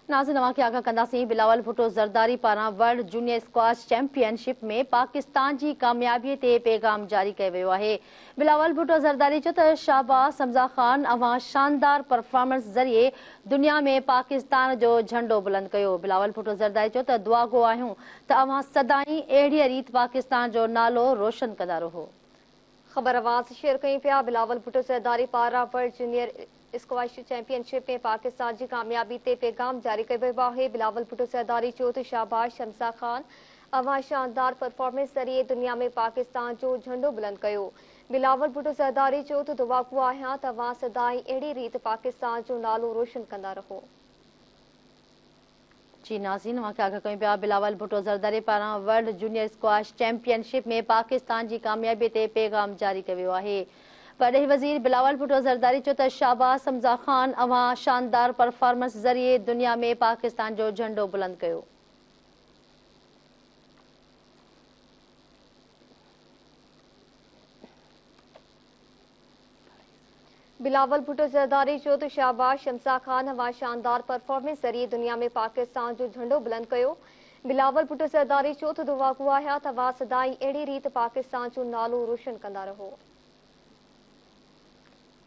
नाज़रीन नवां खे आगाह कंदासीं। बिलावल भुट्टो ज़रदारी पारां वर्ल्ड जूनियर स्क्वाश चैंपियनशिप में पाकिस्तान जी कामयाबीअ ते पैगाम जारी कयो वियो आहे। बिलावल भुट्टो ज़रदारी चयो त शाहबाज़ हमज़ा ख़ान अवां शानदार परफॉर्मेंस ज़रिए दुनिया में पाकिस्तान जो झंडो बुलंद कयो। बिलावल भुट्टो ज़रदारी चयो त दुआ गो आहियूं त अवां सदाईं अहिड़ीअ रीति पाकिस्तान जो नालो रोशन कंदा रहो। ख़बर आवाज़ शेयर कई पिया। बिलावल भुट्टो ज़रदारी पारां वर्ल्ड जूनियर स्क्वाश चैंपियनशिप में पाकिस्तान की कामयाबी ते पैगाम जारी कयो वियो आहे। बिलावल भुट्टो ज़रदारी चयो त शाहबाज़ हमज़ा ख़ान अवां शानदार परफॉर्मेंस ज़रिए दुनिया में पाकिस्तान जो झंडो बुलंद कयो। बिलावल भुट्टो ज़रदारी चयो त दुआ गो आहियां त अवां सदाईं अहिड़ी रीति पाकिस्तान जो नालो रोशन कंदा रहो। जी नाज़रीन नवां खे आगाह कयूं पिया। बिलावल भुट्टो ज़रदारी पारां वर्ल्ड जूनियर स्क्वाश चैंपियनशिप में पाकिस्तान जी कामयाबी ते पैगाम जारी कयो वियो आहे। वॾे वज़ीर बिलावल भुट्टो ज़रदारी चयो त शाहबाज़ हमज़ा ख़ान अवां शानदार परफॉर्मेंस ज़रिए दुनिया में पाकिस्तान जो झंडो बुलंद कयो। बिलावल भुट्टो ज़रदारी चयो त शाहबाज़ हमज़ा ख़ान अवां शानदार परफॉर्मेंस ज़रिए दुनिया में पाकिस्तान जो झंडो बुलंद कयो। बिलावल भुट्टो ज़रदारी चयो त दुआ गो आहियां त अवां सदाईं अहिड़ी रीति पाकिस्तान जो नालो रोशन कंदा रहो।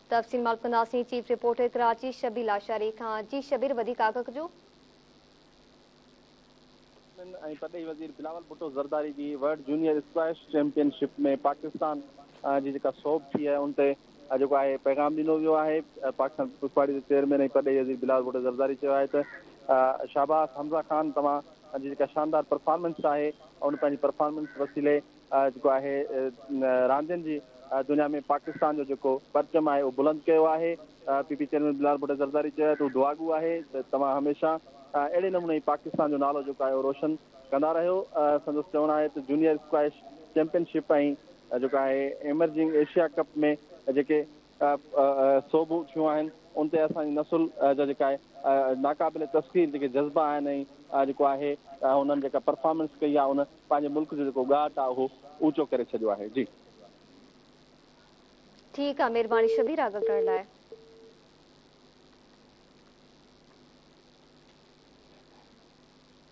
तफ़सील मालूम कंदासीं चीफ रिपोर्टर कराची शबीर लाशारी खां। जी शबीर वधीक आगाह कजो। पटई वज़ीर बिलावल भुट्टो ज़रदारी जी वर्ल्ड जूनियर स्क्वाश चैंपियनशिप में पाकिस्तान जी जेका सोभ थी आहे उन ते जेको आहे पैगाम ॾिनो वियो आहे। पाकिस्तान पीपुल्स पार्टी जे चेयरमैन ऐं पटई वज़ीर बिलावल भुट्टो ज़रदारी चयो आहे त शाहबाज़ हमज़ा ख़ान तव्हां जी जेका शानदार परफॉर्मेंस आहे उन पंहिंजी परफॉर्मेंस वसीले जेको आहे रांदियुनि जी दुनिया में पाकिस्तान जो जेको परचम आहे उहो बुलंद कयो आहे। पीपी चेयरमैन बिलावल भुट्टो ज़रदारी चयो आहे त दुआगू आहे त तव्हां हमेशह अहिड़े नमूने पाकिस्तान जो नालो जेको आहे उहो रोशन कंदा रहियो। संदसि चवणु आहे त जूनियर स्क्वाश चैंपियनशिप ऐं जेको आहे एमर्जिंग एशिया कप में जेके सोभूं थियूं आहिनि उन ते असांजी नसुल जा जेका आहे नाक़ाबिल तस्कीर जेके जज़्बा आहिनि ऐं जेको आहे हुननि जेका परफॉर्मेंस कई आहे उन पंहिंजे मुल्क जो जेको ॻाट आहे उहो ऊचो करे छॾियो आहे। जी ठीकु आहे, महिरबानी शबीर आगाह करण लाइ।